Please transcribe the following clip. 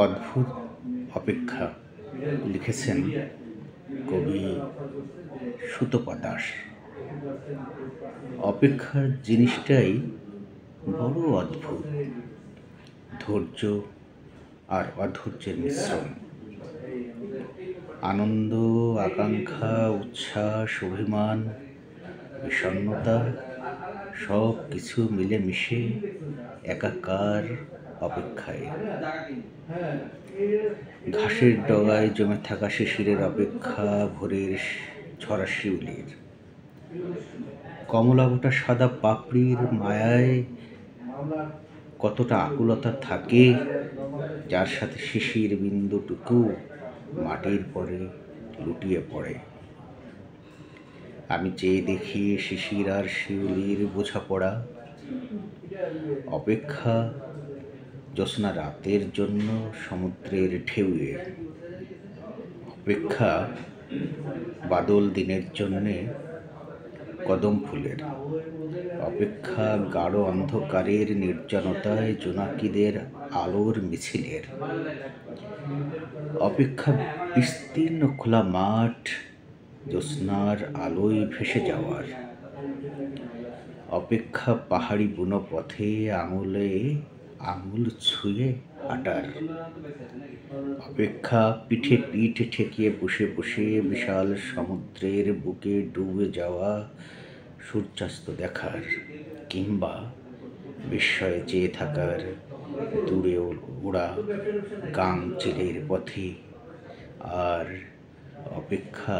অদ্ভুত অপেক্ষা লিখেছেন কবি সুতপা দাস। অপেক্ষার জিনিসটাই বড় অদ্ভুত, ধৈর্য আর অধৈর্যের মিশ্রণ। আনন্দ, আকাঙ্ক্ষা, উচ্ছ্বাস, অভিমান, বিষণ্ণতা সব কিছু মিলেমিশে একাকার অপেক্ষায়। ঘাসের ডগায় জমে থাকা শিশিরের অপেক্ষা ভোরের ঝরা শিউলির। কমলাবোটা সাদা পাপড়ির মায়ায় কতটা আকুলতা থাকে, যার সাথে শিশির বিন্দুটুকু মাটির পরে লুটিয়ে পড়ে। আমি চেয়ে দেখি শিশির আর শিউলির বোঝাপড়া। অপেক্ষা জ্যোৎস্না রাতের জন্য সমুদ্রের ঢেউয়ে। অপেক্ষা বাদল দিনের জন্যে কদম ফুলের। অপেক্ষা গাঢ় অন্ধকারের নির্জনতায় জোনাকিদের আলোর মিছিলের। অপেক্ষা বিস্তীর্ণ খোলা মাঠ জ্যোৎস্নার আলোয় ভেসে যাওয়ার। অপেক্ষা পাহাড়ি বুনো পথে আঙুলে আঙুল ছুঁয়ে হাঁটার। অপেক্ষা পিঠে পিঠ ঠেকিয়ে বসে বসে বিশাল সমুদ্রের বুকে ডুবে যাওয়া সূর্যাস্ত দেখার, কিংবা বিস্ময়ে চেয়ে থাকার দূরে ওড়া গাংচিলের পথে। আর অপেক্ষা